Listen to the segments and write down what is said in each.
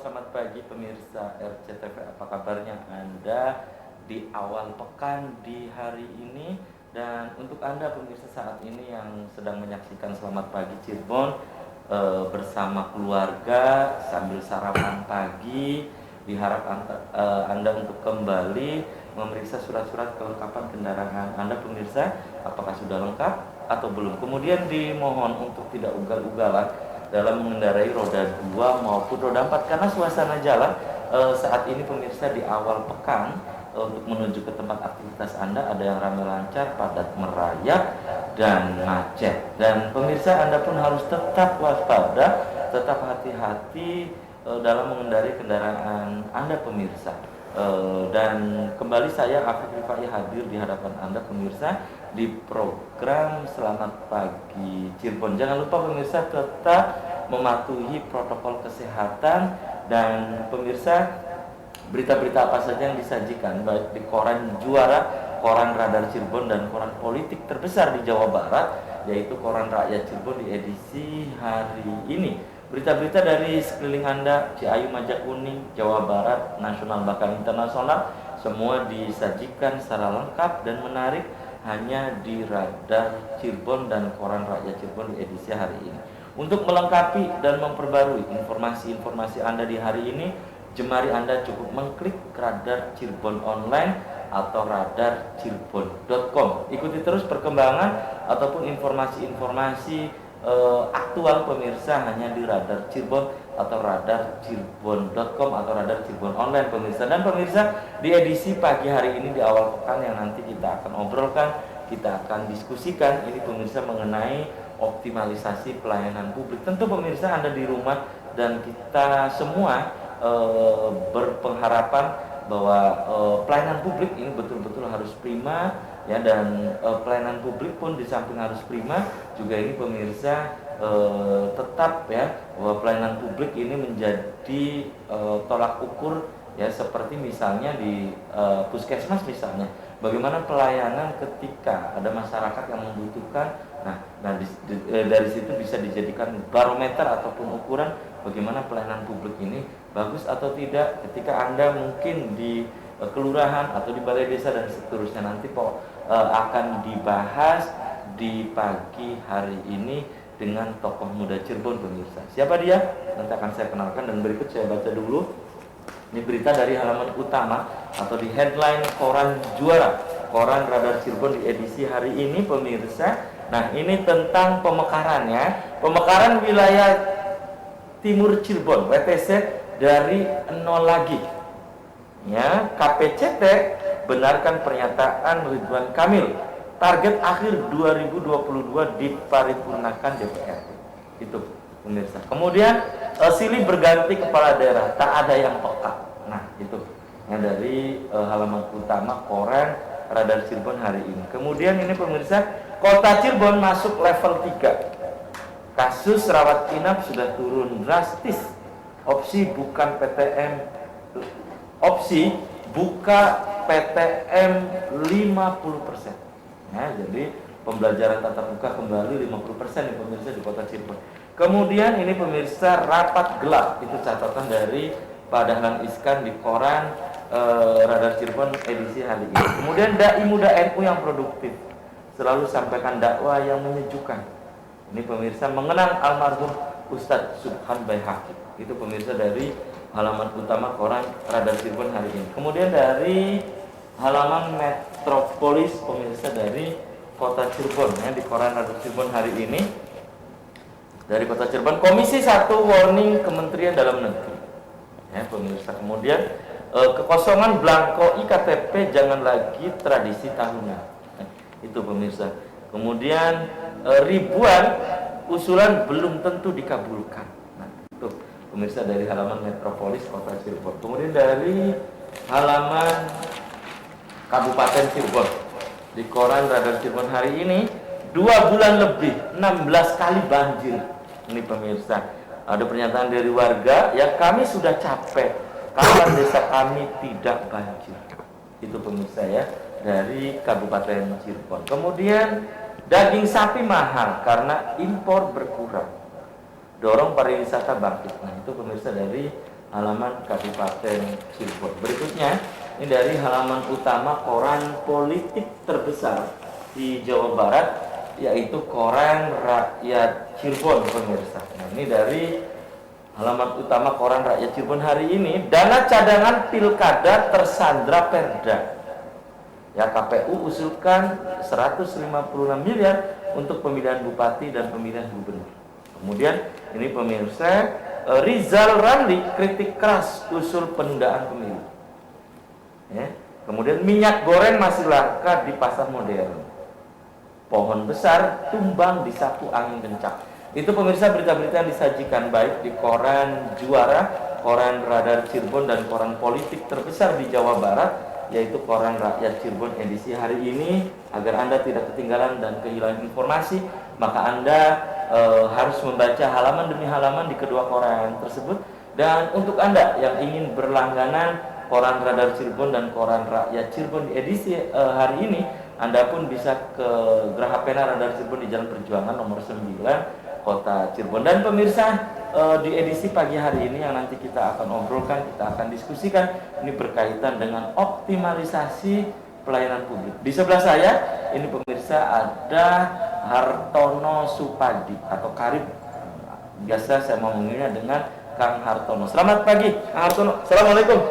selamat pagi pemirsa RCTV. Apa kabarnya Anda di awal pekan di hari ini? Dan untuk Anda pemirsa saat ini yang sedang menyaksikan Selamat Pagi Cirebon bersama keluarga sambil sarapan pagi, diharap Anda untuk kembali memeriksa surat-surat kelengkapan kendaraan Anda pemirsa, apakah sudah lengkap atau belum. Kemudian dimohon untuk tidak ugal-ugalan dalam mengendarai roda 2 maupun roda 4 karena suasana jalan saat ini pemirsa di awal pekan untuk menuju ke tempat aktivitas Anda ada yang ramai lancar, padat merayap dan macet. Dan pemirsa Anda pun harus tetap waspada, tetap hati-hati dalam mengendarai kendaraan Anda pemirsa. Dan kembali saya Afif Rifai hadir di hadapan Anda pemirsa di program Selamat Pagi Cirebon. Jangan lupa pemirsa tetap mematuhi protokol kesehatan dan pemirsa berita-berita apa saja yang disajikan baik di koran Juara, koran Radar Cirebon dan koran politik terbesar di Jawa Barat yaitu koran Rakyat Cirebon di edisi hari ini. Berita-berita dari sekeliling Anda, Ciayu, Majakuning, Jawa Barat, nasional bahkan internasional, semua disajikan secara lengkap dan menarik hanya di Radar Cirebon dan koran Rakyat Cirebon di edisi hari ini. Untuk melengkapi dan memperbarui informasi-informasi Anda di hari ini, jemari Anda cukup mengklik Radar Cirebon Online atau radarcirebon.com. Ikuti terus perkembangan ataupun informasi-informasi aktual pemirsa hanya di Radar Cirebon atau radarcirebon.com atau Radar Cirebon Online pemirsa. Dan pemirsa di edisi pagi hari ini di awal pekan yang nanti kita akan obrolkan, kita akan diskusikan ini pemirsa mengenai optimalisasi pelayanan publik. Tentu pemirsa Anda di rumah dan kita semua berpengharapan bahwa pelayanan publik ini betul-betul harus prima ya, dan pelayanan publik pun di samping harus prima juga ini pemirsa tetap ya bahwa pelayanan publik ini menjadi tolak ukur ya, seperti misalnya di puskesmas misalnya, bagaimana pelayanan ketika ada masyarakat yang membutuhkan. Dari situ bisa dijadikan barometer ataupun ukuran bagaimana pelayanan publik ini bagus atau tidak ketika Anda mungkin di kelurahan atau di balai desa dan seterusnya. Nanti akan dibahas di pagi hari ini dengan tokoh muda Cirebon pemirsa. Siapa dia? Nanti akan saya kenalkan dan berikut saya baca dulu. Ini berita dari halaman utama atau di headline koran Juara, koran Radar Cirebon di edisi hari ini pemirsa. Nah, ini tentang pemekarannya, pemekaran wilayah Timur Cirebon, WTC dari nol lagi. Ya, KPCT benarkan pernyataan Ridwan Kamil. Target akhir 2022 diparipurnakan DPR. Itu pemirsa. Kemudian silih berganti kepala daerah, tak ada yang peka. Nah, itu yang dari halaman utama koran Radar Cirebon hari ini. Kemudian ini pemirsa, Kota Cirebon masuk level 3. Kasus rawat inap sudah turun drastis. Opsi buka PTM 50%. Nah, jadi pembelajaran tatap muka kembali 50% nih pemirsa di Kota Cirebon. Kemudian ini pemirsa, rapat gelap, itu catatan dari Pak Dahlan Iskan di koran Radar Cirebon edisi hari ini. Kemudian dai muda NU yang produktif selalu sampaikan dakwah yang menyejukkan. Ini pemirsa mengenang almarhum Ustadz Subhan Baihaqi. Itu pemirsa dari halaman utama koran Radar Cirebon hari ini. Kemudian dari halaman Metropolis pemirsa dari Kota Cirebon ya, di koran Radar Cirebon hari ini. Dari Kota Cirebon, Komisi 1 warning Kementerian Dalam Negeri. Ya, pemirsa. Kemudian kekosongan blanko IKTP jangan lagi tradisi tahunan. Itu pemirsa. Kemudian ribuan usulan belum tentu dikabulkan. Nah, itu pemirsa dari halaman Metropolis Kota Cirebon. Kemudian dari halaman Kabupaten Cirebon di koran Radar Cirebon hari ini, 2 bulan lebih 16 kali banjir. Ini pemirsa, ada pernyataan dari warga, ya kami sudah capek, kapan desa kami tidak banjir. Itu pemirsa ya, dari Kabupaten Cirebon. Kemudian daging sapi mahal karena impor berkurang, dorong pariwisata bangkit. Nah, itu pemirsa dari halaman Kabupaten Cirebon. Berikutnya, ini dari halaman utama koran politik terbesar di Jawa Barat, yaitu Koran Rakyat Cirebon, pemirsa. Nah, ini dari halaman utama koran Rakyat Cirebon hari ini, dana cadangan pilkada tersandra Perda. Ya, KPU usulkan 156 miliar untuk pemilihan bupati dan pemilihan gubernur. Kemudian ini pemirsa, Rizal Ramli kritik keras usul penundaan pemilu. Ya. Kemudian minyak goreng masih langka di pasar modern. Pohon besar tumbang disapu angin kencang. Itu pemirsa berita-berita yang disajikan baik di koran Juara, koran Radar Cirebon, dan koran politik terbesar di Jawa Barat, yaitu Koran Rakyat Cirebon edisi hari ini. Agar Anda tidak ketinggalan dan kehilangan informasi, maka Anda harus membaca halaman demi halaman di kedua koran tersebut. Dan untuk Anda yang ingin berlangganan Koran Radar Cirebon dan Koran Rakyat Cirebon di edisi hari ini, Anda pun bisa ke Geraha Pena Radar Cirebon di Jalan Perjuangan nomor 9, Kota Cirebon. Dan pemirsa, di edisi pagi hari ini yang nanti kita akan obrolkan, kita akan diskusikan, ini berkaitan dengan optimalisasi pelayanan publik. Di sebelah saya ini pemirsa ada Hartono Supadi atau Karib, biasa saya memanggilnya dengan Kang Hartono. Selamat pagi Kang Hartono. Assalamualaikum.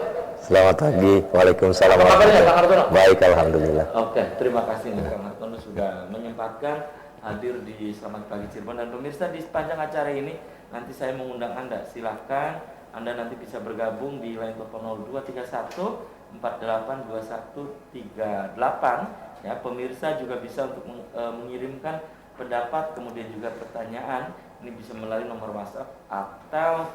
Selamat pagi. Waalaikumsalam. Apa kabarnya Kang Hartono? Baik, alhamdulillah. Oke, terima kasih nih Kang Hartono sudah menyempatkan hadir di Selamat Pagi Cirebon. Dan pemirsa, di sepanjang acara ini nanti saya mengundang Anda. Silahkan Anda nanti bisa bergabung di line telepon 0231 482138. Ya, pemirsa juga bisa untuk mengirimkan pendapat, kemudian juga pertanyaan. Ini bisa melalui nomor WhatsApp atau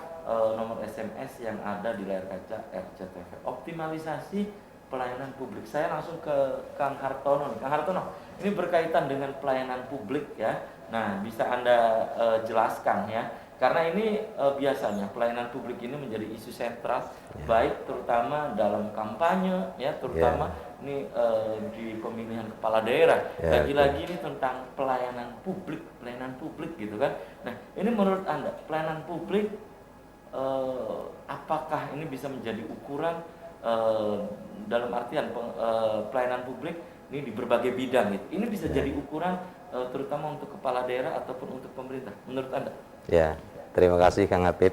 nomor SMS yang ada di layar kaca RCTV. Optimalisasi pelayanan publik. Saya langsung ke Kang Hartono. Kang Hartono, ini berkaitan dengan pelayanan publik ya. Nah, bisa Anda jelaskan ya. Karena ini biasanya pelayanan publik ini menjadi isu sentral, baik terutama dalam kampanye ya, terutama ini di pemilihan kepala daerah. Lagi-lagi ini tentang pelayanan publik gitu kan. Nah, ini menurut Anda pelayanan publik apakah ini bisa menjadi ukuran dalam artian pelayanan publik ini di berbagai bidang gitu. Ini bisa jadi ukuran terutama untuk kepala daerah ataupun untuk pemerintah menurut Anda? Ya, terima kasih Kang Habib.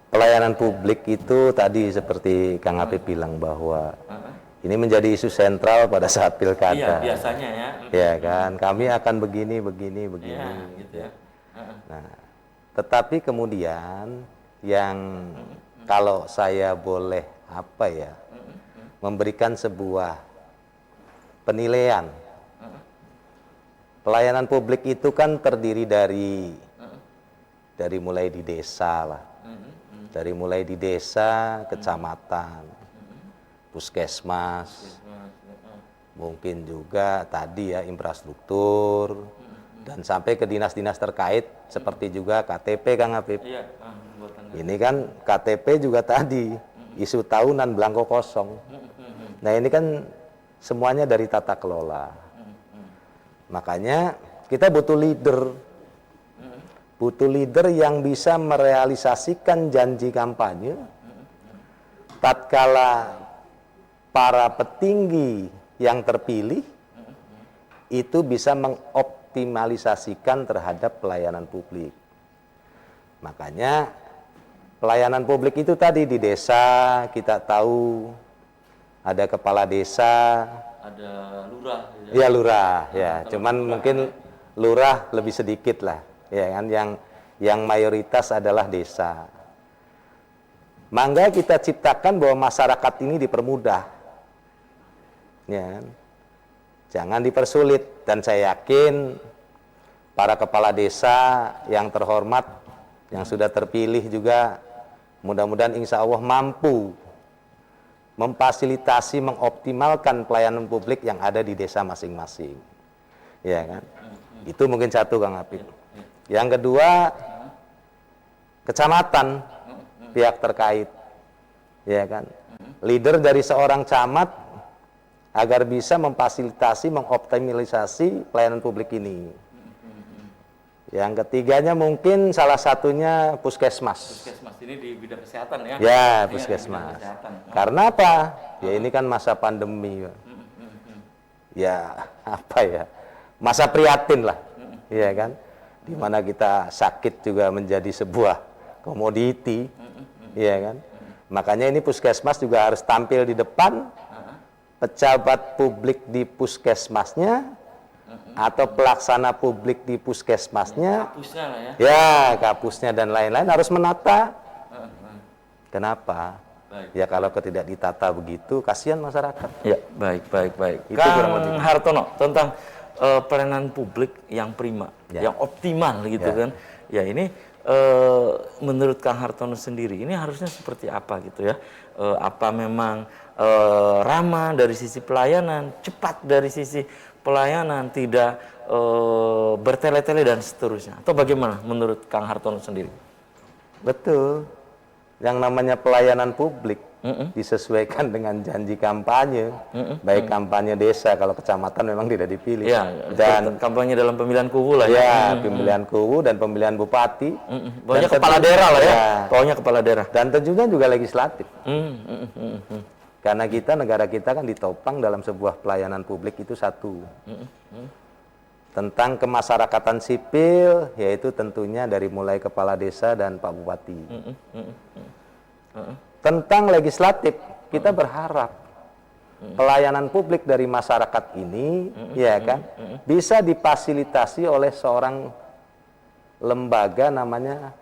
Pelayanan publik itu tadi seperti Kang Habib bilang bahwa ini menjadi isu sentral pada saat pilkada. Iya, biasanya ya. Ya kan, kami akan begini. Ya, gitu ya. Nah, tetapi kemudian yang kalau saya boleh memberikan sebuah penilaian, pelayanan publik itu kan terdiri dari mulai di desa lah, dari mulai di desa, kecamatan, puskesmas, mungkin juga tadi ya infrastruktur, dan sampai ke dinas-dinas terkait seperti juga KTP Kang Habib. Ini kan KTP juga tadi isu tahunan belangko kosong. Nah, ini kan semuanya dari tata kelola. Makanya kita butuh leader yang bisa merealisasikan janji kampanye tatkala para petinggi yang terpilih itu bisa mengoptimalisasikan terhadap pelayanan publik. Makanya pelayanan publik itu tadi di desa kita tahu ada kepala desa, ada lurah. Ya lurah, ya. Cuman mungkin lurah lebih sedikit lah, ya kan? Yang mayoritas adalah desa. Mangga kita ciptakan bahwa masyarakat ini dipermudah, ya kan? Jangan dipersulit. Dan saya yakin para kepala desa yang terhormat, yang sudah terpilih juga, mudah-mudahan insya Allah mampu memfasilitasi, mengoptimalkan pelayanan publik yang ada di desa masing-masing, ya kan? Itu mungkin satu Kang Habib. Yang kedua, kecamatan, pihak terkait, ya kan? Leader dari seorang camat agar bisa memfasilitasi, mengoptimalisasi pelayanan publik ini. Yang ketiganya mungkin salah satunya puskesmas. Puskesmas ini di bidang kesehatan ya? Ya, Ini ada di puskesmas. bidang kesehatan. Karena apa? Ya ini kan masa pandemi. Ya, apa ya? Masa prihatin lah. Iya kan? Di mana kita sakit juga menjadi sebuah komoditi. Iya kan? Makanya ini puskesmas juga harus tampil di depan. Pejabat publik di puskesmasnya atau pelaksana publik di puskesmasnya, Kapusnya lah ya. ya kapusnya dan lain-lain harus menata. Kenapa? Baik. Ya kalau tidak ditata begitu, kasihan masyarakat. Ya, baik. Itu kurang Kang lebih. Hartono, tentang pelayanan publik yang prima, Ya. yang optimal gitu Ya. kan. Ya ini menurut Kang Hartono sendiri ini harusnya seperti apa gitu ya? Apa memang ramah dari sisi pelayanan, cepat dari sisi pelayanan, tidak bertele-tele dan seterusnya? Atau bagaimana menurut Kang Hartono sendiri? Betul. Yang namanya pelayanan publik disesuaikan dengan janji kampanye, baik kampanye desa kalau kecamatan memang tidak dipilih, Ya, dan kampanye dalam pemilihan kubu lah ya. ya pemilihan kuwu dan pemilihan bupati, Pokoknya dan kepala daerah lah ya. ya, Pokoknya kepala daerah. dan tentunya juga legislatif. Karena negara kita kan ditopang dalam sebuah pelayanan publik itu satu. Tentang kemasyarakatan sipil, yaitu tentunya dari mulai kepala desa dan Pak Bupati. Tentang legislatif, kita berharap pelayanan publik dari masyarakat ini, ya kan, bisa difasilitasi oleh seorang lembaga namanya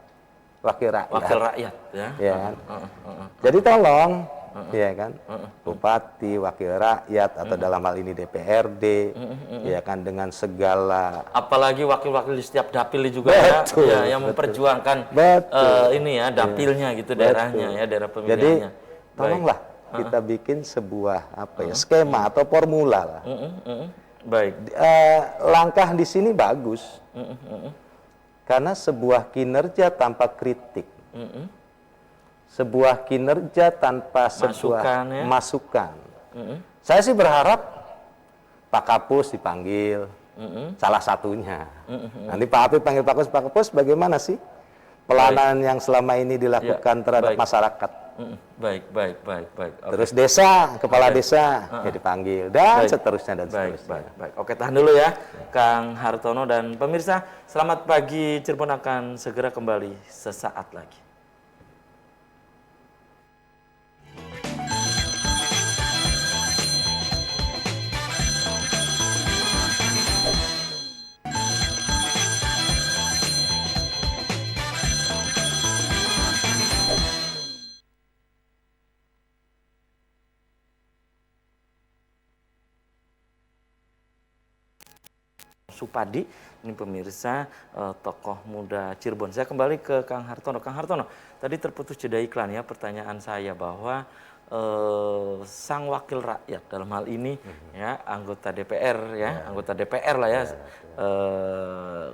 wakil rakyat. Wakil rakyat ya. Ya kan? Jadi tolong, ya kan, bupati, wakil rakyat atau dalam hal ini DPRD, ya kan, dengan segala, Apalagi wakil-wakil di setiap dapil juga Betul, ya, yang memperjuangkan ini ya dapilnya gitu, daerahnya ya, daerah jadi pemilihannya. tolonglah kita bikin sebuah apa ya, skema atau formula lah. Baik. Langkah di sini bagus, karena sebuah kinerja tanpa kritik, sebuah kinerja tanpa sebuah Masukan, ya. masukan. Saya sih berharap Pak Kapus dipanggil, salah satunya. Nanti Pak Apip panggil Pak Kapus, bagaimana sih pelayanan yang selama ini dilakukan terhadap baik. masyarakat. Baik. Oke. Terus desa, kepala desa ya dipanggil, dan seterusnya dan seterusnya. Baik. Oke, tahan dulu ya, Kang Hartono dan pemirsa. Selamat pagi, Cirebon akan segera kembali sesaat lagi. Supadi, ini pemirsa, tokoh muda Cirebon. Saya kembali ke Kang Hartono. Kang Hartono, tadi terputus jeda iklan ya, pertanyaan saya bahwa sang wakil rakyat dalam hal ini ya, anggota DPR ya, anggota DPR lah ya,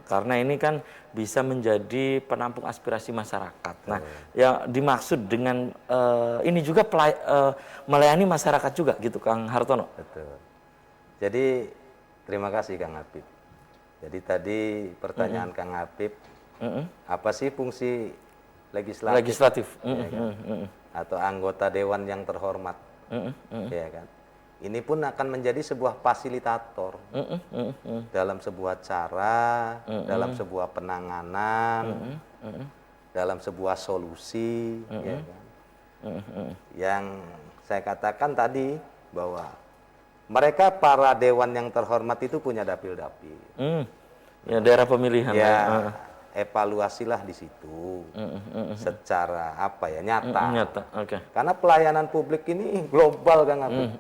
karena ini kan bisa menjadi penampung aspirasi masyarakat. Nah, yang dimaksud dengan ini juga melayani masyarakat juga gitu, Kang Hartono. Betul. Jadi terima kasih Kang Apip. Jadi tadi pertanyaan Kang Apip, apa sih fungsi legislatif? Ya kan? Atau anggota dewan yang terhormat, ya kan? Ini pun akan menjadi sebuah fasilitator dalam sebuah cara, dalam sebuah penanganan, dalam sebuah solusi, ya kan? Yang saya katakan tadi bahwa mereka para dewan yang terhormat itu punya dapil-dapil. Ya, daerah pemilihan. Ya, evaluasilah di situ secara apa ya, nyata. Oke. Karena pelayanan publik ini global, Kang Apip.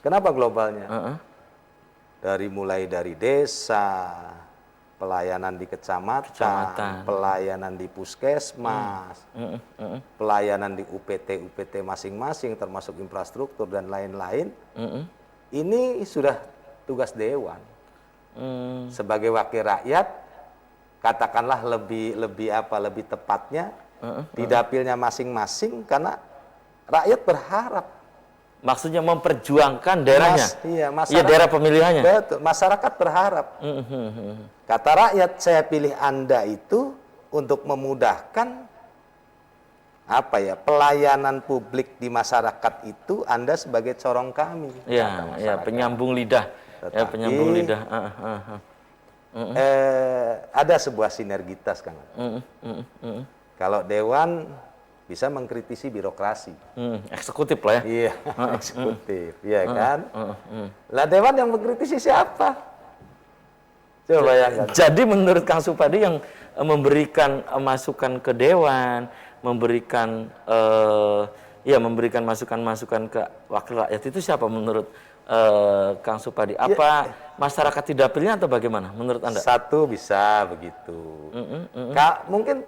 Kenapa globalnya? Mulai dari desa, pelayanan di kecamatan, pelayanan di puskesmas, pelayanan di UPT masing-masing, termasuk infrastruktur dan lain-lain. Ini sudah tugas dewan. Sebagai wakil rakyat, katakanlah lebih tepatnya di dapilnya masing-masing, karena rakyat berharap Maksudnya memperjuangkan daerahnya. Iya, Iya, masyarakat. daerah pemilihannya. Betul, masyarakat berharap. Kata rakyat, saya pilih Anda itu untuk memudahkan apa ya, pelayanan publik di masyarakat itu Anda sebagai corong kami. Iya, ya, penyambung lidah. Ya, Tetapi, penyambung lidah. ada sebuah sinergitas, Kang. Kalau dewan bisa mengkritisi birokrasi. Eksekutif lah ya. Iya, eksekutif, iya kan? Lah dewan yang mengkritisi siapa? Coba bayangkan. Jadi menurut Kang Supadi yang memberikan masukan ke dewan, memberikan memberikan masukan-masukan ke wakil rakyat itu siapa menurut Kang Supadi? Apa masyarakat di dapilnya atau bagaimana menurut Anda? Satu bisa begitu. Mungkin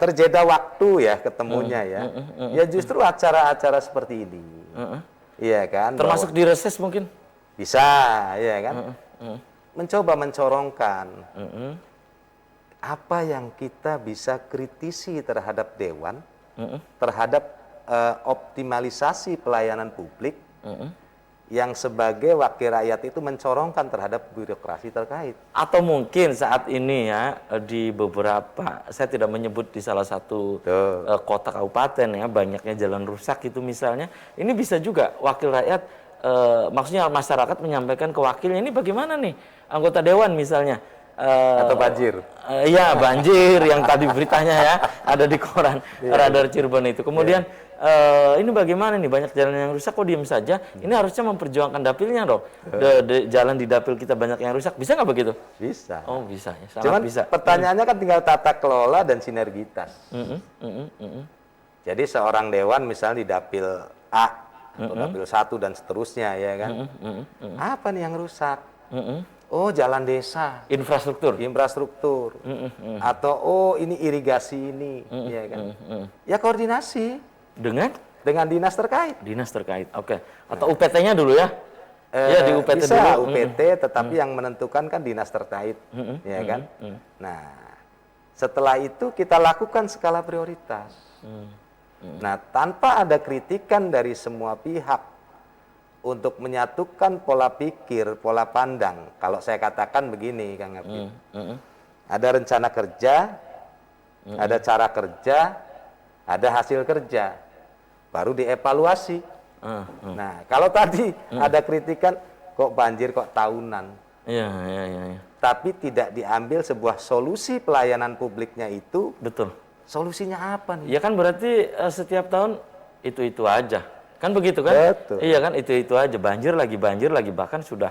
terjeda waktu ya ketemunya ya. Ya justru acara-acara seperti ini. Iya kan? Termasuk di reses mungkin? Bisa, ya kan? Mencoba mencorongkan apa yang kita bisa kritisi terhadap dewan, terhadap optimalisasi pelayanan publik, yang sebagai wakil rakyat itu mencorongkan terhadap birokrasi terkait. Atau mungkin saat ini ya di beberapa, saya tidak menyebut di salah satu kota kabupaten ya, banyaknya jalan rusak itu misalnya, ini bisa juga wakil rakyat, maksudnya masyarakat menyampaikan ke wakilnya, ini bagaimana nih anggota dewan misalnya. Atau banjir. Iya, banjir yang tadi beritanya ya, ada di koran Radar Cirebon itu. Kemudian ini bagaimana nih, banyak jalan yang rusak kok diem saja, ini harusnya memperjuangkan dapilnya dong. Jalan di dapil kita banyak yang rusak, bisa nggak begitu? Bisa. Oh bisa ya, sangat Cuman bisa. pertanyaannya kan tinggal tata kelola dan sinergitas. Jadi seorang dewan misalnya di dapil A, atau dapil 1 dan seterusnya ya kan. Apa nih yang rusak? Oh, jalan desa, Infrastruktur. Atau oh ini irigasi ini, ya kan. Ya koordinasi Dengan dinas terkait. dinas terkait. Oke. Atau UPT-nya dulu ya. Ya di UPT bisa dulu. UPT, tetapi yang menentukan kan dinas terkait, ya kan. Nah, setelah itu kita lakukan skala prioritas. Nah, tanpa ada kritikan dari semua pihak untuk menyatukan pola pikir, pola pandang. Kalau saya katakan begini, Kang Apip. Ada rencana kerja, ada cara kerja, ada hasil kerja. Baru dievaluasi. Nah, kalau tadi ada kritikan, kok banjir, kok tahunan. Iya. Tapi tidak diambil sebuah solusi pelayanan publiknya itu. Betul. Solusinya apa nih? Ya kan berarti setiap tahun itu aja. Kan begitu kan? Betul. Iya kan, itu aja, banjir lagi, bahkan sudah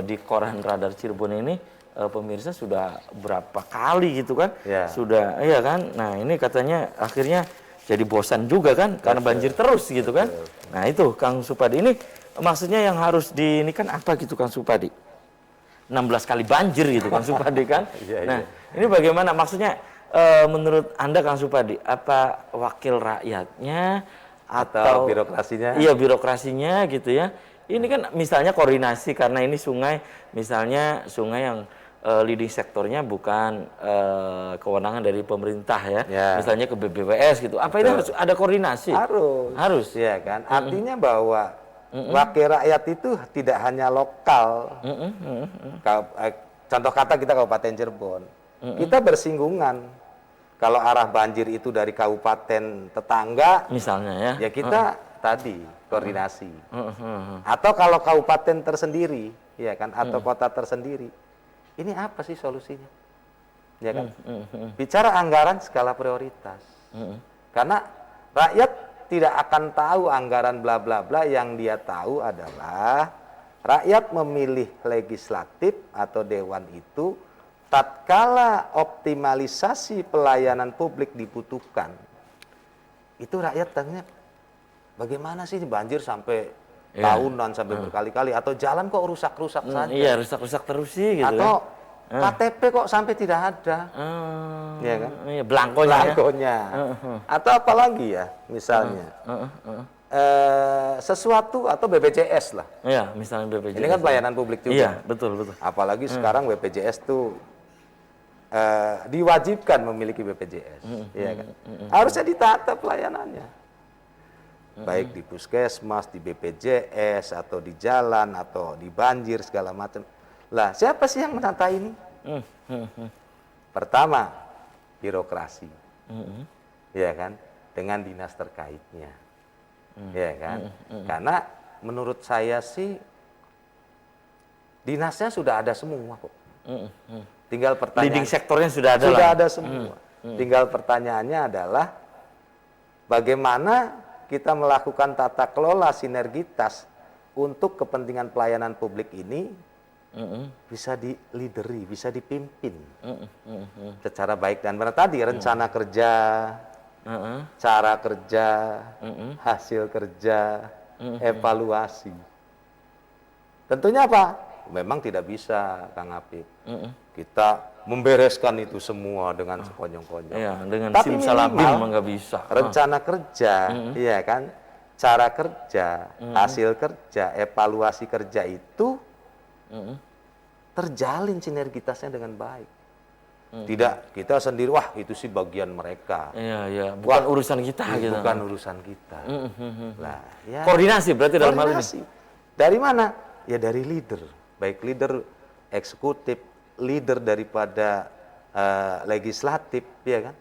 di koran Radar Cirebon ini pemirsa sudah berapa kali gitu kan? Ya. Sudah, iya kan? Nah, ini katanya akhirnya jadi bosan juga kan karena banjir terus gitu kan? Nah, itu Kang Supadi, ini maksudnya yang harus ini kan apa gitu Kang Supadi? 16 kali banjir gitu Kang Supadi kan? Nah, ini bagaimana maksudnya menurut Anda Kang Supadi, apa wakil rakyatnya atau birokrasinya? Iya, birokrasinya gitu ya. Ini kan misalnya koordinasi karena ini sungai, misalnya sungai yang leading sektornya bukan kewenangan dari pemerintah ya. Misalnya ke BBWS gitu. Apa ini harus ada koordinasi? Harus. Ya kan? Artinya bahwa wakil rakyat itu tidak hanya lokal. Contoh kata kita Kabupaten Cirebon. Kita bersinggungan. Kalau arah banjir itu dari kabupaten tetangga, misalnya ya kita tadi koordinasi. Atau kalau kabupaten tersendiri, ya kan, atau kota tersendiri, ini apa sih solusinya? Ya kan? Bicara anggaran skala prioritas. Karena rakyat tidak akan tahu anggaran bla bla bla, yang dia tahu adalah rakyat memilih legislatif atau dewan itu tatkala optimalisasi pelayanan publik dibutuhkan. Itu rakyat tanya, bagaimana sih banjir sampai tahunan, sampai berkali-kali, atau jalan kok rusak-rusak saja. Iya, rusak-rusak terus sih gitu. Atau KTP kok sampai tidak ada. Ya kan? Iya, belangkonya. Atau apalagi ya, misalnya. Sesuatu atau BPJS lah. Iya, misalnya BPJS. Ini kan pelayanan publik juga. Iya, betul. Apalagi sekarang BPJS tuh diwajibkan memiliki BPJS, ya kan? Harusnya ditata pelayanannya. baik di puskesmas, di BPJS, atau di jalan, atau di banjir segala macam. Lah, siapa sih yang menata ini? Pertama, birokrasi, ya kan, dengan dinas terkaitnya, ya kan. Karena menurut saya sih dinasnya sudah ada semua kok. Tinggal pertanyaan. Leading sektornya sudah ada. Sudah ada semua. Tinggal pertanyaannya adalah bagaimana kita melakukan tata kelola sinergitas untuk kepentingan pelayanan publik ini bisa di-leaderi, bisa dipimpin secara baik dan benar. Tadi rencana kerja, cara kerja, hasil kerja, evaluasi. Tentunya apa? Memang tidak bisa, Kang Apip. Kita membereskan itu semua dengan sekonyong-konyong. Ya, dengan Tapi simsalabim nggak bisa. Rencana kerja, iya kan? Cara kerja, hasil kerja, evaluasi kerja itu terjalin sinergitasnya dengan baik. Tidak kita sendiri, wah itu sih bagian mereka. Iya, iya, bukan urusan kita gitu. Bukan urusan kita. Lah, ya, koordinasi berarti dalam hal ini. Dari mana? Ya dari leader, baik leader eksekutif, leader daripada legislatif, ya kan?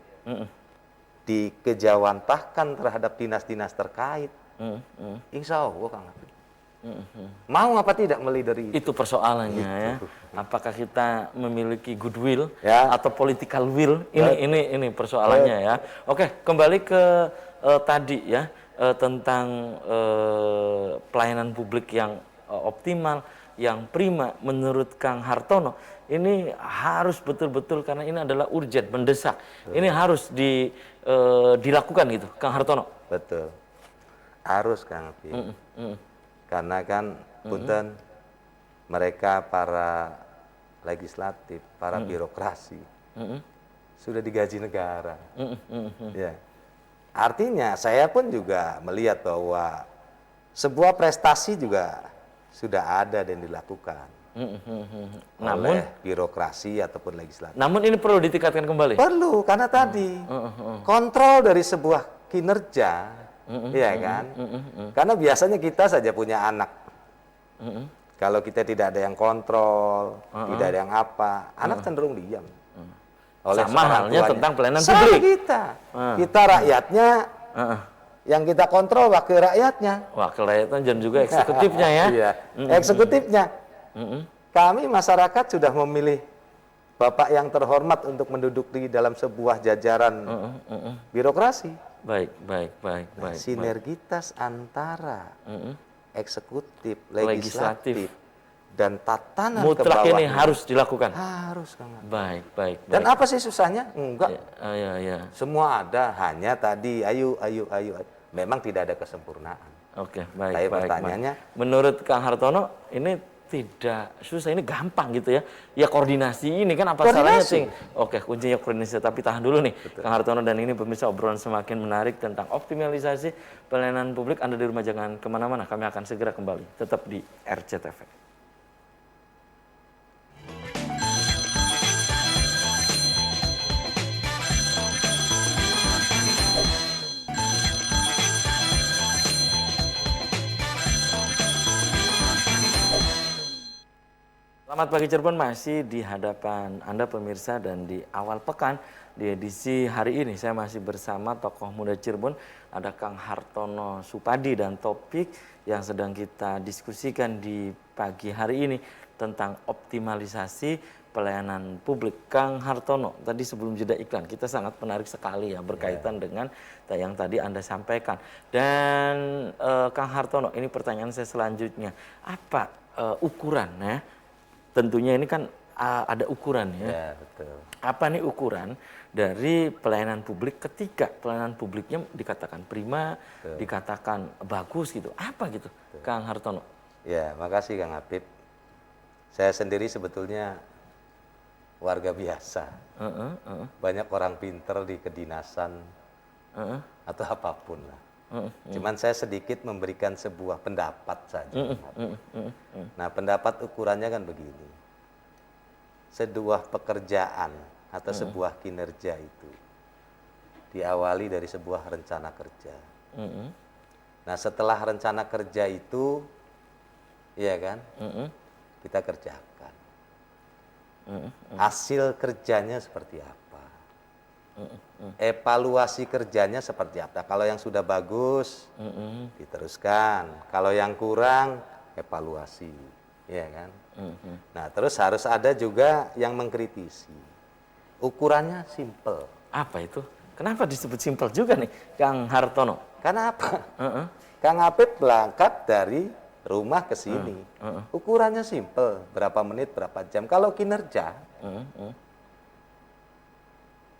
Dikejawantahkan terhadap dinas-dinas terkait. Insya Allah, Kang Apip. Mau apa tidak melideri Itu persoalannya ya. Apakah kita memiliki goodwill ya, atau political will? Ini persoalannya ya. Oke, kembali ke tadi ya, tentang pelayanan publik yang optimal, yang prima menurut Kang Hartono. Ini harus betul-betul, karena ini adalah urgent, mendesak. Ini harus dilakukan gitu, Kang Hartono. Betul. Harus, Kang Apip. Karena kan punten mereka para legislatif, para birokrasi sudah digaji negara. Ya. Artinya saya pun juga melihat bahwa sebuah prestasi juga sudah ada dan dilakukan oleh birokrasi ataupun legislatif. Namun ini perlu ditingkatkan kembali. Perlu, karena tadi kontrol dari sebuah kinerja, ya kan? Karena biasanya kita saja punya anak. Kalau kita tidak ada yang kontrol, tidak ada yang apa, anak cenderung diam. Sama halnya tentang pelayanan sama publik. Kita rakyatnya, yang kita kontrol wakil rakyatnya. Wakil rakyatnya dan juga eksekutifnya ya. Iya, eksekutifnya. Kami masyarakat sudah memilih Bapak yang terhormat untuk menduduk di dalam sebuah jajaran birokrasi. Baik. Sinergitas antara eksekutif, legislatif, dan tatanan mutlak ke bawah ini harus dilakukan. Harus, Kang. Baik. Dan apa sih susahnya? Enggak. Ya. Semua ada, hanya tadi ayo. Memang tidak ada kesempurnaan. Oke, baik. Tapi pertanyaannya, menurut Kang Hartono ini tidak susah, ini gampang gitu ya. Ya koordinasi ini kan apa salahnya sih? Oke, kuncinya koordinasi. Tapi tahan dulu nih, Kang Hartono, dan ini pemirsa obrolan semakin menarik tentang optimalisasi pelayanan publik. Anda di rumah jangan kemana-mana, kami akan segera kembali. Tetap di RCTV. Selamat pagi Cirebon, masih di hadapan Anda pemirsa, dan di awal pekan di edisi hari ini saya masih bersama tokoh muda Cirebon, ada Kang Hartono Supadi, dan topik yang sedang kita diskusikan di pagi hari ini tentang optimalisasi pelayanan publik. Kang Hartono, tadi sebelum jeda iklan kita sangat menarik sekali ya berkaitan dengan yang tadi Anda sampaikan. Dan Kang Hartono, ini pertanyaan saya selanjutnya, apa ukuran ya? Tentunya ini kan ada ukuran ya. Ya, betul. Apa nih ukuran dari pelayanan publik ketika pelayanan publiknya dikatakan prima, dikatakan bagus gitu. Apa gitu, Kang Hartono? Ya, makasih Kang Apip. Saya sendiri sebetulnya warga biasa. Banyak orang pinter di kedinasan atau apapun lah. Cuman saya sedikit memberikan sebuah pendapat saja. Nah, pendapat ukurannya kan begini. Sebuah pekerjaan atau sebuah kinerja itu diawali dari sebuah rencana kerja. Nah, setelah rencana kerja itu, ya kan, kita kerjakan. Hasil kerjanya seperti apa? Evaluasi kerjanya seperti apa? Kalau yang sudah bagus, diteruskan. Kalau yang kurang, evaluasi, ya kan? Nah, terus harus ada juga yang mengkritisi. Ukurannya simple. Apa itu? Kenapa disebut simpel juga nih, Kang Hartono? Karena apa? Kang Apip berangkat dari rumah ke sini. Ukurannya simple, berapa menit, berapa jam. Kalau kinerja,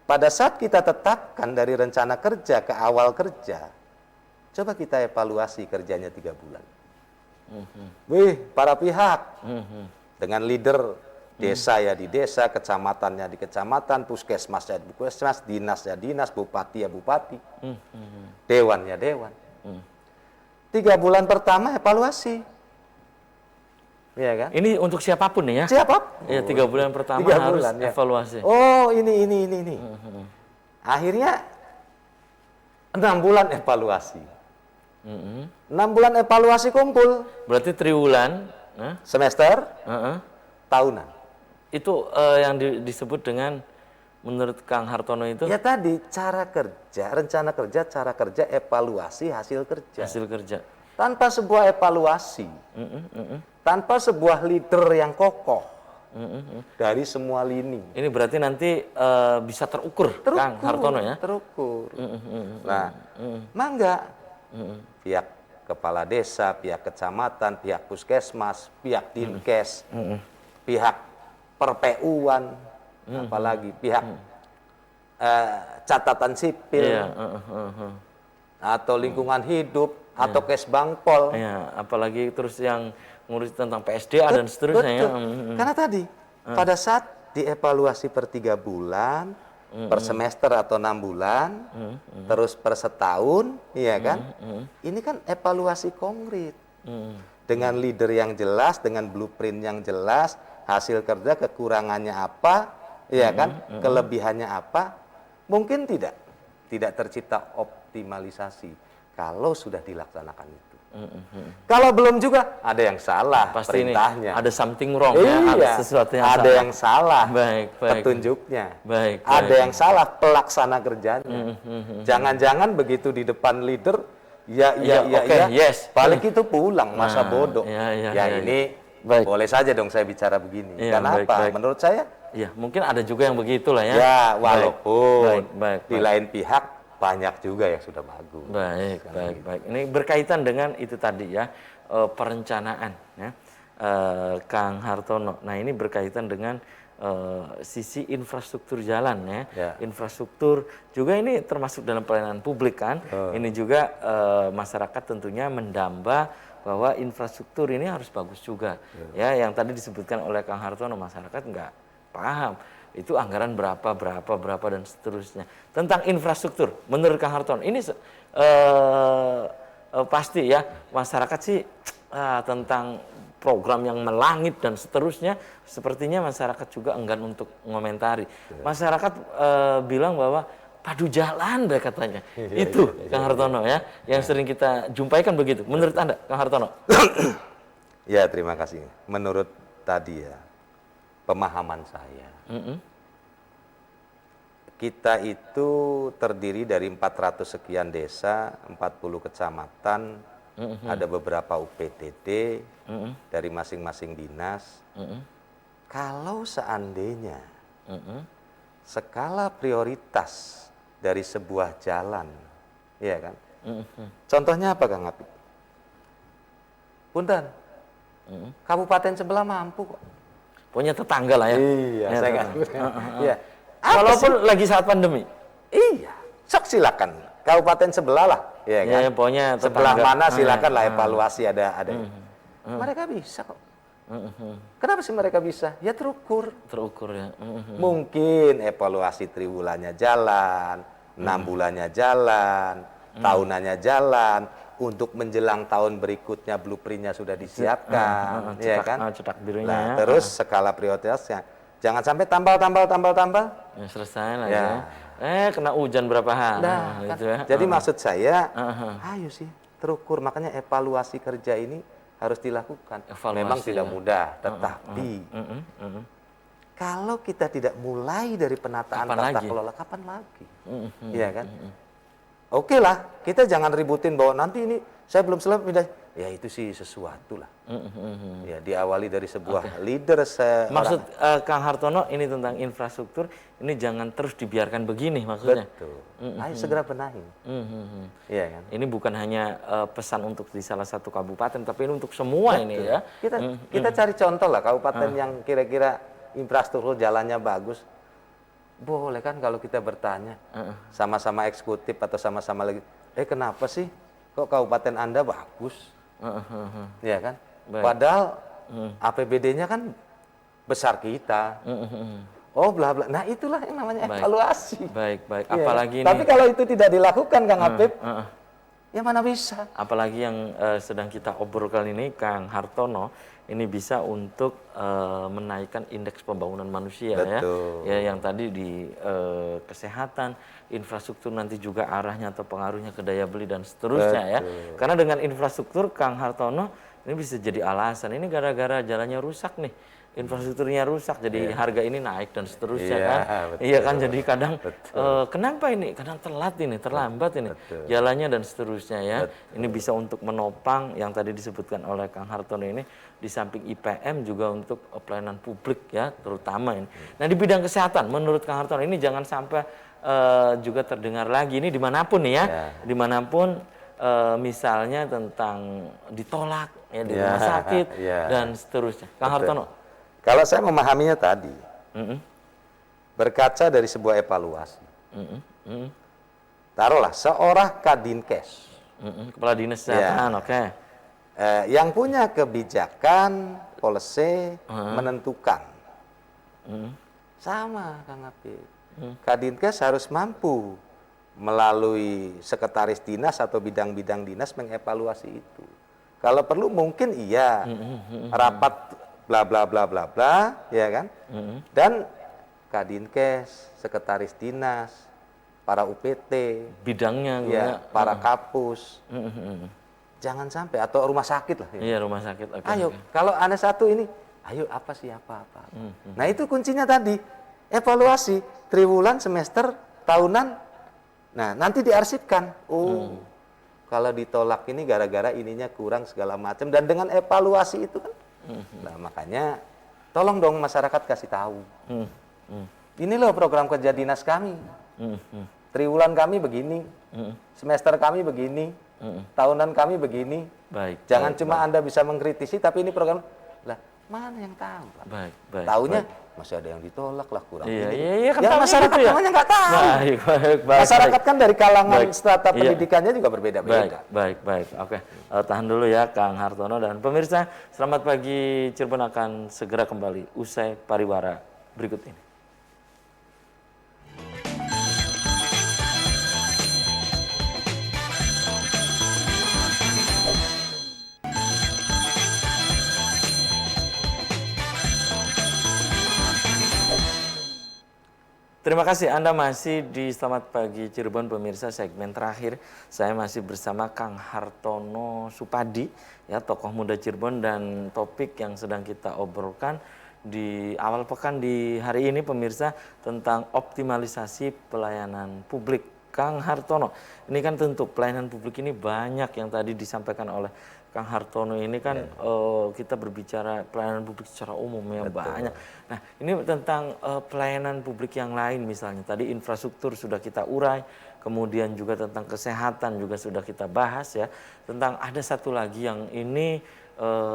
pada saat kita tetapkan dari rencana kerja ke awal kerja, coba kita evaluasi kerjanya 3 bulan. Wih, para pihak, dengan leader desa ya di desa, kecamatannya di kecamatan, puskesmas ya di puskesmas, dinas ya dinas, bupati ya bupati, dewan ya dewan. 3 bulan pertama evaluasi, ya kan? Ini untuk siapapun nih ya? Siapa? Ya, 3 bulan pertama 3 harus bulan, ya. evaluasi. Oh, ini. Akhirnya 6 bulan evaluasi. 6 bulan evaluasi kumpul. Berarti triwulan, Semester, tahunan. itu yang disebut dengan menurut Kang Hartono itu Ya tadi, cara kerja, rencana kerja, cara kerja, evaluasi, hasil kerja. hasil kerja. Tanpa sebuah evaluasi, tanpa sebuah leader yang kokoh dari semua lini. Ini berarti nanti bisa terukur, Kang Hartono ya? Terukur. Nah, mangga pihak kepala desa, pihak kecamatan, pihak puskesmas, pihak dinkes, pihak perpu-an, apalagi pihak catatan sipil, Iya, atau lingkungan hidup, atau kesbangpol. iya, apalagi terus yang ngurus tentang PSDA dan seterusnya ya. Betul. Karena tadi pada saat dievaluasi per 3 bulan, per semester atau 6 bulan, terus per setahun, iya kan? Ini kan evaluasi konkret dengan leader yang jelas, dengan blueprint yang jelas, hasil kerja kekurangannya apa, iya kan? Kelebihannya apa? Mungkin tidak tercipta optimalisasi kalau sudah dilaksanakan itu. Kalau belum juga ada yang salah Pasti perintahnya. ini ada something wrong ya, ada sesuatu yang ada salah. yang salah Baik. petunjuknya. Baik. Ada yang salah pelaksana kerjanya. Jangan-jangan begitu di depan leader, yes. balik itu pulang masa bodoh. Ini baik. boleh saja dong saya bicara begini. Iya, Kenapa? baik. Menurut saya, Iya, mungkin ada juga yang begitulah ya. ya walaupun Baik. di lain pihak banyak juga yang sudah bagus. Baik. Ini berkaitan dengan itu tadi ya, perencanaan ya, Kang Hartono. Nah, ini berkaitan dengan sisi infrastruktur jalan ya. Infrastruktur juga ini termasuk dalam pelayanan publik kan. Ini juga masyarakat tentunya mendamba bahwa infrastruktur ini harus bagus juga. Ya, yang tadi disebutkan oleh Kang Hartono, masyarakat nggak paham itu anggaran berapa dan seterusnya. Tentang infrastruktur, menurut Kang Hartono, ini pasti ya masyarakat sih tentang program yang melangit dan seterusnya, sepertinya masyarakat juga enggan untuk mengomentari. Masyarakat bilang bahwa padu jalan deh katanya. Itu Kang Hartono ya, yang sering kita jumpaikan begitu. Menurut Anda, Kang Hartono? Ya, terima kasih. Menurut tadi ya, pemahaman saya. Kita itu terdiri dari 400 sekian desa, 40 kecamatan, ada beberapa UPTD dari masing-masing dinas. Kalau seandainya skala prioritas dari sebuah jalan, ya kan? Contohnya apa, Kang Apip? Punten, kabupaten sebelah mampu kok. Punya tetangga lah ya. Iya, ya, saya kan. Iya. Walaupun lagi saat pandemi. Iya, sok silakan. Kabupaten sebelah lah, ya kan? Ya, pokoknya sebelah tetangga. mana silakan lah evaluasi ada. Mereka bisa kok. Kenapa sih mereka bisa? Ya terukur. Terukur ya. Mungkin evaluasi triwulannya jalan, 6 bulannya jalan, tahunannya jalan. Untuk menjelang tahun berikutnya blueprintnya sudah disiapkan, ya kan? Cetak birunya. Nah, terus skala prioritasnya jangan sampai tambal. Ya, selesai lah Ya. ya. Kena hujan berapa hari Nah, gitu kan. ya. Jadi maksud saya, ayo sih terukur. Makanya evaluasi kerja ini harus dilakukan. Evaluasi, Memang tidak ya. mudah, tetapi kalau kita tidak mulai dari penataan Kapan tata lagi? kelola, kapan lagi? Iya kan? Oke lah, kita jangan ributin bahwa nanti ini saya belum selesai pindah. Ya itu sih sesuatu lah. Ya diawali dari sebuah leader. Maksud Kang Hartono ini tentang infrastruktur, ini jangan terus dibiarkan begini maksudnya. Betul. Ayo segera benahi. Iya kan? Ini bukan hanya pesan untuk di salah satu kabupaten, tapi ini untuk semua ini ya. Kita cari contoh lah kabupaten yang kira-kira infrastruktur jalannya bagus. Boleh kan kalau kita bertanya sama-sama eksekutif atau sama-sama lagi, kenapa sih kok kabupaten Anda bagus? Ya kan? Baik. Padahal APBD-nya kan besar kita. Oh bla bla. Nah itulah yang namanya evaluasi. Baik. Iya. Apalagi ini. Tapi kalau itu tidak dilakukan Kang Apip, ya mana bisa? Apalagi yang sedang kita obrolkan ini, Kang Hartono, ini bisa untuk menaikkan indeks pembangunan manusia. Betul. Ya yang tadi di kesehatan, infrastruktur, nanti juga arahnya atau pengaruhnya ke daya beli dan seterusnya. Ya. Karena dengan infrastruktur, Kang Hartono, ini bisa jadi alasan. Ini gara-gara jalannya rusak nih, infrastrukturnya rusak, jadi harga ini naik dan seterusnya kan. Iya kan, jadi kadang kenapa ini? Kadang telat ini, terlambat ini jalannya dan seterusnya ya. Ini bisa untuk menopang yang tadi disebutkan oleh Kang Hartono ini, di samping IPM juga untuk pelayanan publik ya, terutama ini. Nah di bidang kesehatan, menurut Kang Hartono ini jangan sampai juga terdengar lagi ini dimanapun nih ya, dimanapun misalnya tentang ditolak ya di rumah sakit dan seterusnya. Kang Hartono. Kalau saya memahaminya tadi, berkaca dari sebuah evaluasi, taruhlah seorang Kadinkes, Kepala Dinas Kesehatan, oke. Yang punya kebijakan, policy, menentukan. Sama Kang Apip. Kadinkes harus mampu melalui sekretaris dinas atau bidang-bidang dinas mengevaluasi itu. Kalau perlu mungkin iya, rapat bla bla bla bla bla, ya kan? Dan Kadinkes, sekretaris dinas, para UPT, bidangnya, ya, para kapus, jangan sampai, atau rumah sakit lah. Ya. Iya rumah sakit. Ayo, kalau Anda satu ini, ayo apa sih apa. Nah itu kuncinya tadi, evaluasi triwulan, semester, tahunan. Nah nanti diarsipkan. Kalau ditolak ini gara-gara ininya kurang segala macam, dan dengan evaluasi itu kan. Nah makanya tolong dong masyarakat kasih tahu. Ini loh program kerja dinas kami. Triwulan kami begini, semester kami begini, tahunan kami begini. Baik. Jangan cuma Anda bisa mengkritisi, tapi ini program lah mana yang tahu? Baik. Tahunya masih ada yang ditolak lah, kurang ini. Iya, kan yang masyarakat gitu ya? namanya nggak tahu. Baik. Masyarakat kan dari kalangan strata pendidikannya juga berbeda-beda. Baik. Oke. Tahan dulu ya Kang Hartono, dan pemirsa, selamat pagi Cirebon akan segera kembali usai pariwara berikut ini. Terima kasih Anda masih di Selamat Pagi Cirebon, pemirsa, segmen terakhir. Saya masih bersama Kang Hartono Supadi, ya, tokoh muda Cirebon, dan topik yang sedang kita obrolkan di awal pekan di hari ini, pemirsa, tentang optimalisasi pelayanan publik. Kang Hartono, ini kan tentu pelayanan publik ini banyak yang tadi disampaikan oleh Kang Hartono ini kan kita berbicara pelayanan publik secara umum ya. Banyak. Nah ini tentang pelayanan publik yang lain, misalnya tadi infrastruktur sudah kita urai, kemudian juga tentang kesehatan juga sudah kita bahas ya. Tentang ada satu lagi yang ini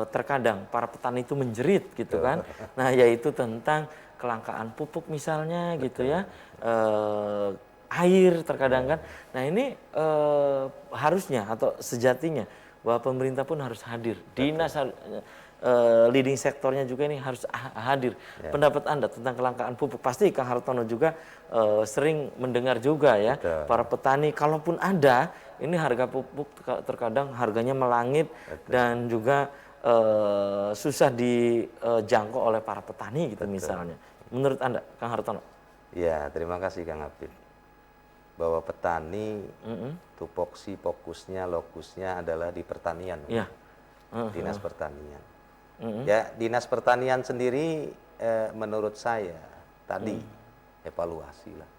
terkadang para petani itu menjerit gitu kan. Nah yaitu tentang kelangkaan pupuk misalnya gitu ya. Air terkadang kan. Nah ini harusnya atau sejatinya bahwa pemerintah pun harus hadir. Dinas leading sektornya juga ini harus hadir. Pendapat Anda tentang kelangkaan pupuk, pasti Kang Hartono juga sering mendengar juga ya. Para petani, kalaupun ada, ini harga pupuk terkadang harganya melangit dan juga susah dijangkau oleh para petani gitu misalnya. Menurut Anda, Kang Hartono? Ya, terima kasih Kang Apip. bahwa petani Mm-mm. tupoksi fokusnya lokusnya adalah di pertanian. Iya. Dinas Pertanian. Mm-mm. Ya, Dinas Pertanian sendiri menurut saya tadi evaluasi lah.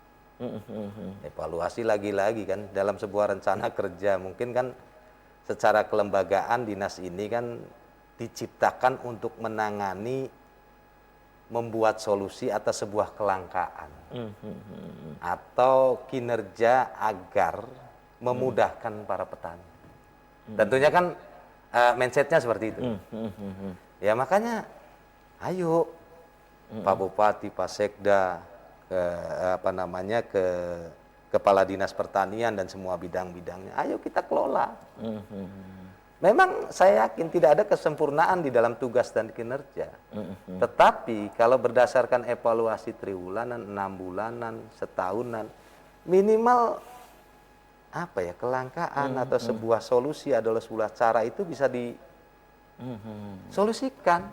Evaluasi lagi-lagi kan dalam sebuah rencana kerja mungkin kan secara kelembagaan dinas ini kan diciptakan untuk menangani membuat solusi atas sebuah kelangkaan atau kinerja agar memudahkan para petani. Tentunya kan mindsetnya seperti itu. Ya makanya ayo Pak Bupati, Pak Sekda, ke Kepala Dinas Pertanian dan semua bidang-bidangnya, ayo kita kelola. Memang saya yakin tidak ada kesempurnaan di dalam tugas dan kinerja. Tetapi kalau berdasarkan evaluasi triwulanan, 6 bulanan, setahunan, minimal apa ya kelangkaan atau sebuah solusi adalah sebuah cara itu bisa disolusikan.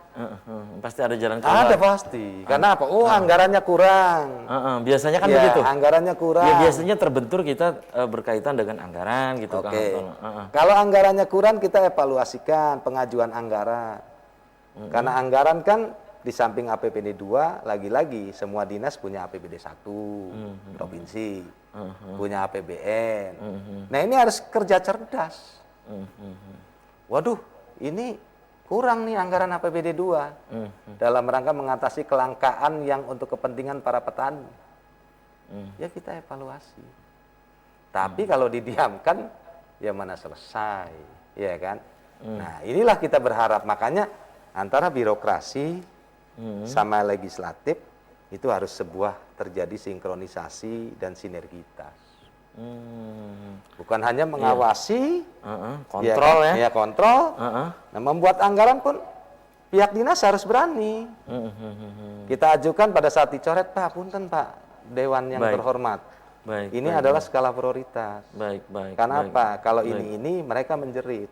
Pasti ada jalan keluar. Ada pasti. Karena apa? Oh anggarannya kurang. Biasanya kan Ya, begitu. anggarannya kurang. Ya biasanya terbentur kita berkaitan dengan anggaran gitu Oke. Kang Hartono. Kalau anggarannya kurang kita evaluasikan pengajuan anggaran. Karena anggaran kan di samping APBD 2 lagi-lagi semua dinas punya APBD 1 provinsi, punya APBN. Nah, ini harus kerja cerdas. Waduh, ini kurang nih anggaran APBD 2 dalam rangka mengatasi kelangkaan yang untuk kepentingan para petani. Ya kita evaluasi. Tapi kalau didiamkan, ya mana selesai, ya kan? Nah inilah kita berharap, makanya antara birokrasi sama legislatif itu harus sebuah terjadi sinkronisasi dan sinergitas. Bukan hanya mengawasi, Kontrol ya. Ya kontrol. Nah membuat anggaran pun pihak dinas harus berani. Kita ajukan pada saat dicoret, Pak, punten Pak, Dewan yang terhormat. Ini adalah skala prioritas. Karena apa? Kalau ini mereka menjerit.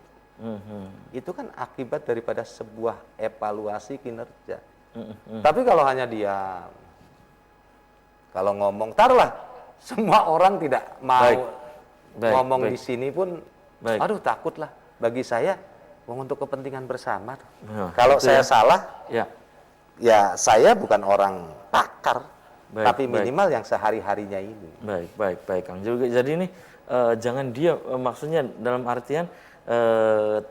Itu kan akibat daripada sebuah evaluasi kinerja. Tapi kalau hanya diam, kalau ngomong, taruhlah semua orang tidak mau ngomong di sini pun, aduh takutlah. Bagi saya, untuk kepentingan bersama. Kalau saya salah, ya saya bukan orang pakar, tapi minimal yang sehari-harinya ini. Baik Kang. Jadi ini jangan dia maksudnya dalam artian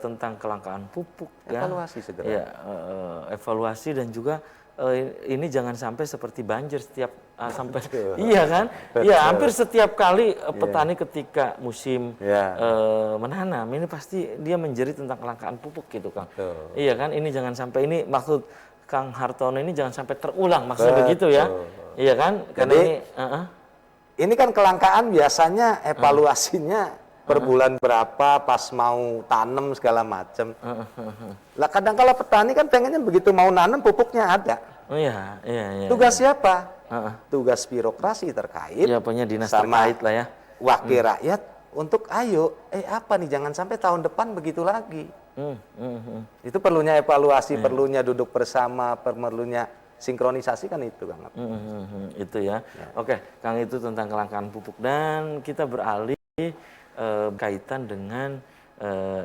tentang kelangkaan pupuk, evaluasi segera. Ya, evaluasi dan juga ini jangan sampai seperti banjir setiap sampai iya kan? Iya, hampir setiap kali petani ketika musim menanam ini pasti dia menjerit tentang kelangkaan pupuk gitu, Kang. Iya kan? Ini jangan sampai, ini maksud Kang Hartono ini jangan sampai terulang, maksudnya begitu ya. Iya kan? Karena jadi, ini kan kelangkaan biasanya evaluasinya per bulan berapa, pas mau tanam segala macam. Lah kadang kalau petani kan pengennya begitu mau nanam pupuknya ada. Iya. Tugas siapa? Tugas birokrasi terkait. Ya, punya dinas sama terkait lah ya. Wakil rakyat untuk ayo, apa nih jangan sampai tahun depan begitu lagi. Itu perlunya evaluasi, perlunya duduk bersama, perlunya sinkronisasi kan itu Kang. Itu ya. Oke, Kang, itu tentang kelangkaan pupuk, dan kita beralih kaitan dengan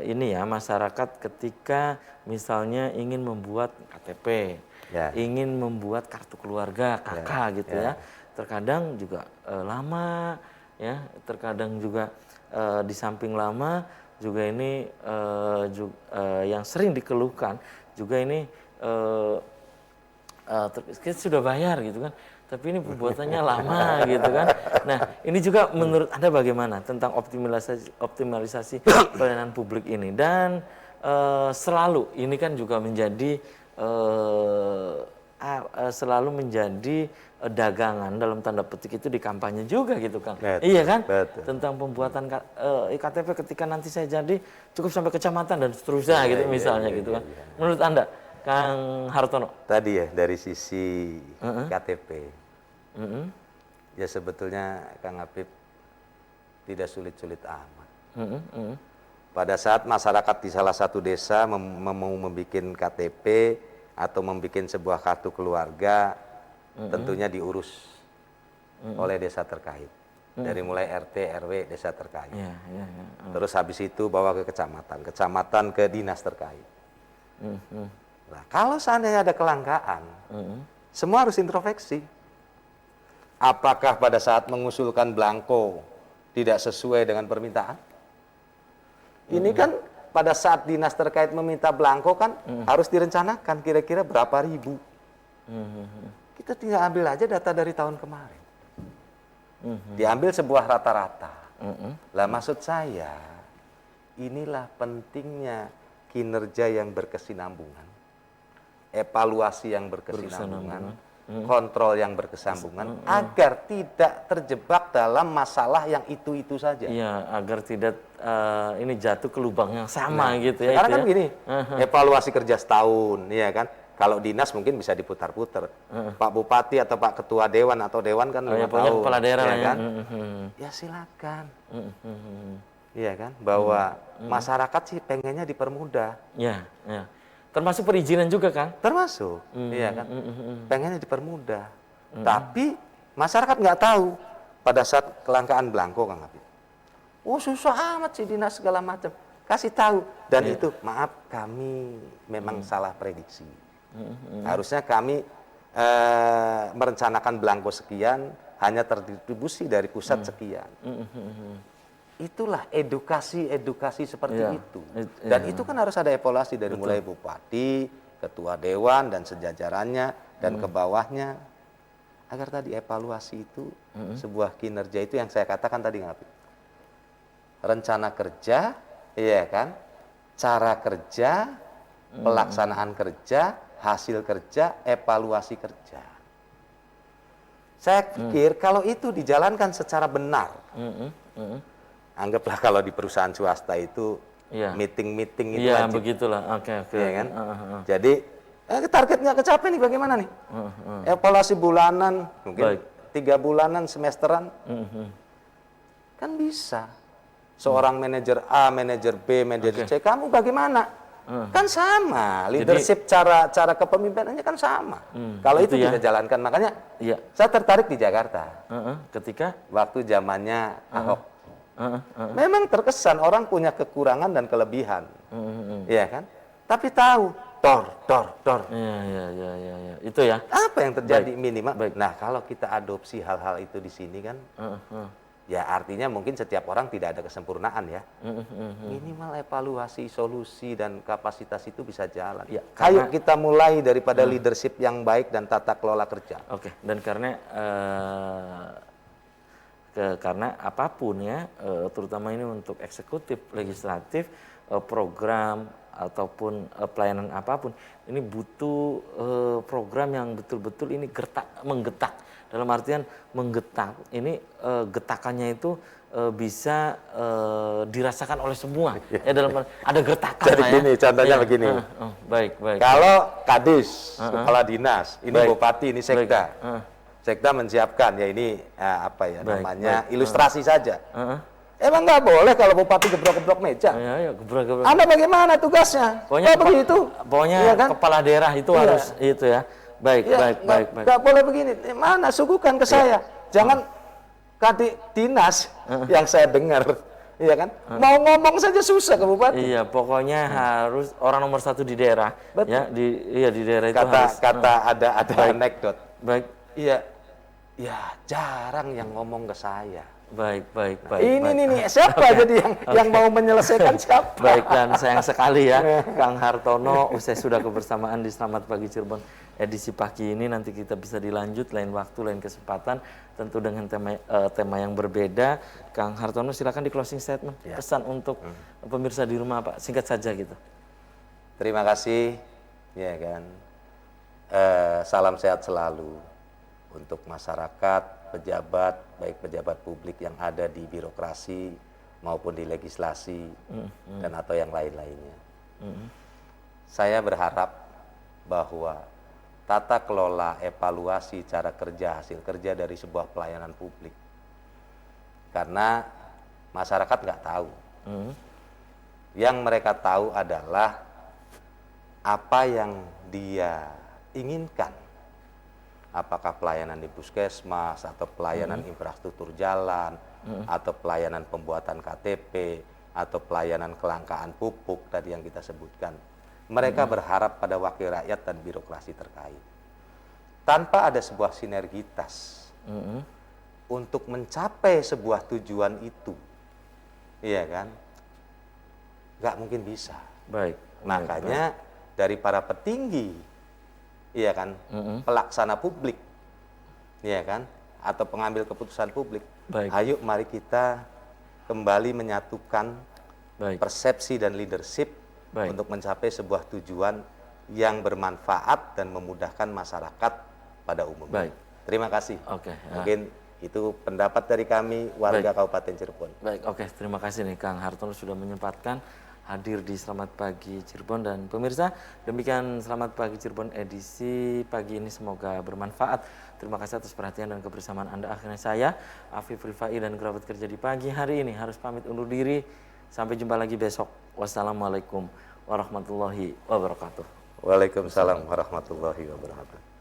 ini ya, masyarakat ketika misalnya ingin membuat KTP, ingin membuat kartu keluarga KK gitu ya. Terkadang juga lama ya, terkadang juga di samping lama juga ini yang sering dikeluhkan juga ini kita sudah bayar gitu kan, tapi ini pembuatannya lama gitu kan. Nah, ini juga menurut Anda bagaimana tentang optimalisasi pelayanan publik ini? Dan selalu ini kan juga menjadi selalu menjadi dagangan dalam tanda petik itu di kampanye juga gitu Kang. Iya kan? Tentang pembuatan KTP ketika nanti saya jadi cukup sampai kecamatan dan seterusnya gitu misalnya gitu kan. Menurut Anda, Kang Hartono? Tadi ya dari sisi KTP, ya sebetulnya Kang Habib tidak sulit-sulit amat. Pada saat masyarakat di salah satu desa mau membuat KTP atau membuat sebuah kartu keluarga, tentunya diurus oleh desa terkait. dari mulai RT, RW, desa terkait. Iya, iya, iya. Terus habis itu bawa ke kecamatan, kecamatan ke dinas terkait. Nah, kalau seandainya ada kelangkaan, semua harus introspeksi. Apakah pada saat mengusulkan belangko tidak sesuai dengan permintaan? Ini kan pada saat dinas terkait meminta belangko kan harus direncanakan kira-kira berapa ribu. Kita tinggal ambil aja data dari tahun kemarin. Diambil sebuah rata-rata. Lah maksud saya, inilah pentingnya kinerja yang berkesinambungan, evaluasi yang berkesinambungan, kontrol yang berkesinambungan, agar tidak terjebak dalam masalah yang itu-itu saja. Iya, agar tidak ini jatuh ke lubang yang sama gitu ya. Sekarang itu kan ya. begini, evaluasi kerja setahun, ya kan? Kalau dinas mungkin bisa diputar-putar. Pak Bupati atau Pak Ketua Dewan atau Dewan kan 5 Pokoknya tahun, kepala daerah ya lah ya. kan? Ya silakan, iya kan? Bahwa masyarakat sih pengennya dipermudah, Ya, ya. Termasuk perizinan juga kan? termasuk, iya kan? Pengennya dipermudah. Tapi masyarakat nggak tahu pada saat kelangkaan belangko, Kang Habib. Oh susah amat sih dinas segala macam. Kasih tahu, dan itu maaf kami memang salah prediksi. Harusnya kami merencanakan belangko sekian, hanya terdistribusi dari pusat sekian. Itulah edukasi seperti Iya. itu. Dan itu kan harus ada evaluasi dari mulai bupati, ketua dewan dan sejajarannya dan ke bawahnya, agar tadi evaluasi itu sebuah kinerja itu yang saya katakan tadi, Ngapit. Rencana kerja, iya kan? Cara kerja, pelaksanaan kerja, hasil kerja, evaluasi kerja. Saya pikir kalau itu dijalankan secara benar, anggaplah kalau di perusahaan swasta itu meeting-meeting itu Iya, wajib, begitulah. Oke, oke. ya kan? Jadi target nggak kecapai nih bagaimana nih? Evaluasi bulanan, mungkin 3 bulanan, semesteran, kan bisa. Seorang manajer A, manajer B, manajer C, kamu bagaimana? Kan sama, leadership cara kepemimpinannya kan sama. Kalau itu kita jalankan, makanya saya tertarik di Jakarta. Ketika Waktu zamannya Ahok, memang terkesan orang punya kekurangan dan kelebihan, iya kan? Tapi tahu, tor. Iya. Itu ya. Apa yang terjadi minimal? Nah, kalau kita adopsi hal-hal itu di sini kan, ya artinya mungkin setiap orang tidak ada kesempurnaan ya. Minimal evaluasi, solusi, dan kapasitas itu bisa jalan. Ya, Ayo kita mulai daripada leadership yang baik dan tata kelola kerja. Oke, dan karena apapun ya, terutama ini untuk eksekutif, legislatif, program ataupun pelayanan apapun, ini butuh program yang betul-betul ini menggetak. Dalam artian menggetak, ini getakannya itu bisa dirasakan oleh semua. Ya, ada gertakan. Jadi lah gini, ya. contohnya begini. Baik. Kalau Kadis, kepala dinas, ini Bupati, ini Sekda. Sekda menyiapkan, ya ini namanya ilustrasi saja. Emang nggak boleh kalau Bupati gebrok-gebrok meja? Ya, gebrok-gebrok. Anda bagaimana tugasnya? Pokoknya begitu. Pokoknya iya kan? kepala daerah itu harus itu ya. Baik. Nggak boleh begini. Mana suguhkan ke saya? Jangan Kadis dinas yang saya dengar, iya kan? Mau ngomong saja susah ke Bupati. Iya, pokoknya harus orang nomor 1 di daerah. Betul. Ya, di daerah itu harus. Ada anekdot. Baik. Iya, ya jarang yang ngomong ke saya. Baik. Ini siapa jadi yang mau menyelesaikan siapa? Baik, dan sayang sekali ya, Kang Hartono, usai sudah kebersamaan di Selamat Pagi Cirebon edisi pagi ini. Nanti kita bisa dilanjut lain waktu, lain kesempatan, tentu dengan tema yang berbeda. Kang Hartono, silakan di closing statement, pesan untuk pemirsa di rumah, Pak, singkat saja gitu. Terima kasih, ya kan. Salam sehat selalu untuk masyarakat, pejabat, baik pejabat publik yang ada di birokrasi maupun di legislasi dan atau yang lain-lainnya. Saya berharap bahwa tata kelola, evaluasi cara kerja, hasil kerja dari sebuah pelayanan publik, karena masyarakat nggak tahu. Yang mereka tahu adalah apa yang dia inginkan, apakah pelayanan di puskesmas atau pelayanan infrastruktur jalan atau pelayanan pembuatan KTP atau pelayanan kelangkaan pupuk tadi yang kita sebutkan. Mereka berharap pada wakil rakyat dan birokrasi terkait. Tanpa ada sebuah sinergitas untuk mencapai sebuah tujuan itu, iya kan? Nggak mungkin bisa. Baik. Makanya dari para petinggi, iya kan, pelaksana publik, iya kan, atau pengambil keputusan publik, Baik. ayo mari kita kembali menyatukan persepsi dan leadership untuk mencapai sebuah tujuan yang bermanfaat dan memudahkan masyarakat pada umumnya. Baik. Terima kasih. Oke. Mungkin itu pendapat dari kami warga Kabupaten Cirebon. Baik, oke. Terima kasih nih Kang Hartono sudah menyempatkan hadir di Selamat Pagi Cirebon. Dan pemirsa, demikian Selamat Pagi Cirebon edisi pagi ini, semoga bermanfaat. Terima kasih atas perhatian dan kebersamaan Anda. Akhirnya saya, Afif Rifai dan kerabat kerja di pagi hari ini harus pamit undur diri. Sampai jumpa lagi besok. Wassalamualaikum warahmatullahi wabarakatuh. Waalaikumsalam warahmatullahi wabarakatuh.